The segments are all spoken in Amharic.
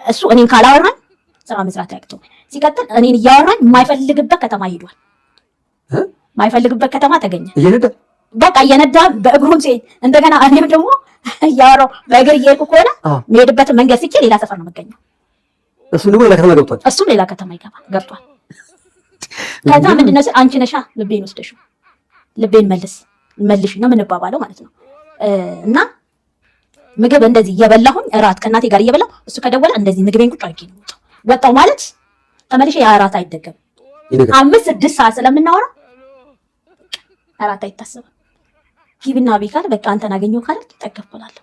እሱ እኔን ካላወራኝ ስራ መስራት ያቅተው። ሲቀጥል እኔን እያወራኝ የማይፈልግበት ከተማ ሄዷል። የማይፈልግበት ከተማ ተገኘ። በቃ እየነዳ በእግሩም ሲሄድ እንደገና እኔም ደግሞ እያወራሁ በእግር እየሄድኩ ከሆነ የምሄድበትን መንገድ ስቼ ሌላ ሰፈር ነው የምገኘው። እሱ ደግሞ ሌላ ከተማ ገብቷል። እሱም ሌላ ከተማ ገብቷል። ከዛ ምንድን ነው አንቺ ነሻ ልቤን ወስደሽው ልቤን መልሽ ነው የምንባባለው ማለት ነው። እና ምግብ እንደዚህ እየበላሁኝ እራት ከእናቴ ጋር እየበላሁ እሱ ከደወለ እንደዚህ ምግቤን ቁጭ አድርጌ ነው ወጣው ማለት ተመልሼ እራት አይደገም። 5-6 ሰዓት ስለምናወራ እራት አይታሰብም። ሂብና ቢካል በቃ አንተን አገኘው ካለ ተቀበላለሁ።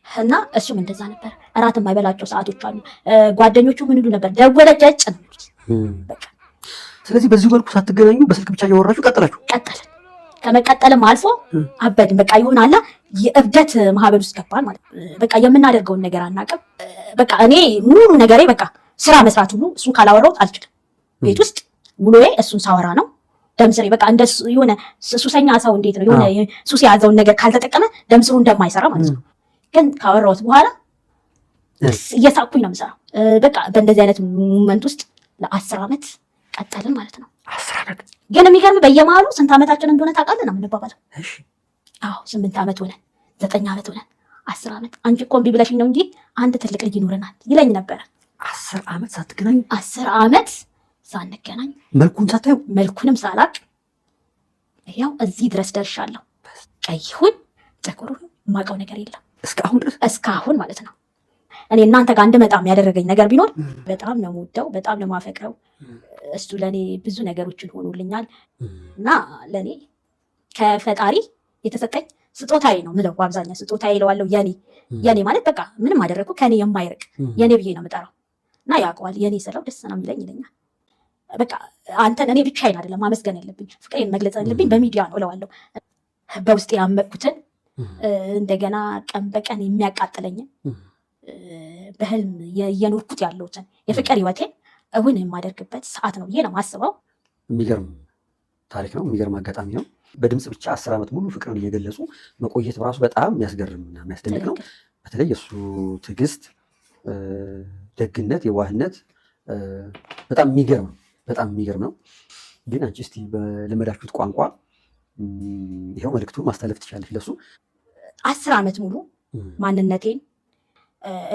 እና እሱም እንደዛ ነበር። እራት የማይበላቸው ሰዓቶች አሉ። ጓደኞቹ ምን ይሉ ነበር? ደወለች ጨጭ ነው በቃ። ስለዚህ በዚህ መልኩ ሳትገናኙ በስልክ ብቻ እያወራችሁ ቀጠላችሁ? ቀጠልን። ከመቀጠልም አልፎ አበድን። በቃ ይሁን አላ የእብደት ማህበር ውስጥ ገባን ማለት በቃ የምናደርገውን ነገር አናውቅም። በቃ እኔ ሙሉ ነገሬ በቃ ስራ መስራት ሁሉ እሱን ካላወራሁት አልችልም። ቤት ውስጥ ውሎዬ እሱን ሳወራ ነው። ደምስሬ በቃ እንደ የሆነ ሱሰኛ ሰው እንዴት ነው የሆነ ሱስ የያዘውን ነገር ካልተጠቀመ ደምስሩ እንደማይሰራ ማለት ነው። ግን ካወራሁት በኋላ እየሳቅኩኝ ነው የምሰራው። በቃ በእንደዚህ አይነት ሞመንት ውስጥ ለ10 ዓመት ቀጠልን ማለት ነው። 10 ዓመት ግን የሚገርም በየመሃሉ ስንት ዓመታችን እንደሆነ ታውቃለህ ነው የምንባባለው። እሺ አዎ 8 ዓመት ሆነን 9 ዓመት ሆነን 10 ዓመት አንቺ እኮ እምቢ ብለሽኝ ነው እንጂ አንድ ትልቅ ልጅ ይኖረናል ይለኝ ነበረ። 10 ዓመት ሳትገናኙ? 10 ዓመት ሳንገናኝ መልኩን ሳታዩ? መልኩንም ሳላቅ ያው እዚህ ድረስ ደርሻለሁ። ቀይሁን ጥቁሩን የማውቀው ነገር የለም እስካሁን ድረስ እስካሁን ማለት ነው። እኔ እናንተ ጋር እንድመጣም ያደረገኝ ነገር ቢኖር በጣም ነው የምወደው፣ በጣም ነው የማፈቅረው። እሱ ለኔ ብዙ ነገሮችን ሆኖልኛል እና ለኔ ከፈጣሪ የተሰጠኝ ስጦታዬ ነው ምለው። በአብዛኛው ስጦታዬ እለዋለሁ። የኔ ማለት በቃ ምንም አደረኩ ከኔ የማይርቅ የኔ ብዬ ነው የምጠራው እና ያውቀዋል። የኔ ስለው ደስ ነው የሚለኝ ይለኛል። በቃ አንተን እኔ ብቻዬን አይደለም ማመስገን ያለብኝ፣ ፍቅሬን መግለጽ ያለብኝ በሚዲያ ነው እለዋለሁ። በውስጥ ያመቅኩትን እንደገና ቀን በቀን የሚያቃጥለኝን በህልም እየኖርኩት ያለሁትን የፍቅር ህይወቴን እውን የማደርግበት ሰዓት ነው ብዬ ነው የማስበው። የሚገርም ታሪክ ነው። የሚገርም አጋጣሚ ነው። በድምፅ ብቻ 10 ዓመት ሙሉ ፍቅርን እየገለጹ መቆየት በራሱ በጣም የሚያስገርምና የሚያስደንቅ ነው። በተለይ የእሱ ትዕግስት፣ ደግነት፣ የዋህነት በጣም የሚገርም ነው። ግን አንቺ እስቲ በለመዳችሁት ቋንቋ ይኸው መልዕክቱን ማስተላለፍ ትችላለች ለሱ። 10 ዓመት ሙሉ ማንነቴን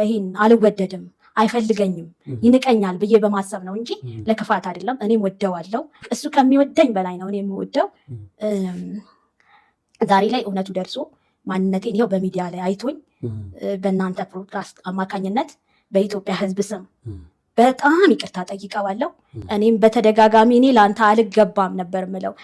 ይሄን አልወደድም፣ አይፈልገኝም፣ ይንቀኛል ብዬ በማሰብ ነው እንጂ ለክፋት አይደለም። እኔም ወደዋለሁ። እሱ ከሚወደኝ በላይ ነው እኔ የምወደው። ዛሬ ላይ እውነቱ ደርሶ ማንነቴን ይኸው በሚዲያ ላይ አይቶኝ በእናንተ ፖድካስት አማካኝነት በኢትዮጵያ ሕዝብ ስም በጣም ይቅርታ ጠይቀዋለሁ። እኔም በተደጋጋሚ እኔ ለአንተ አልገባም ነበር ምለው።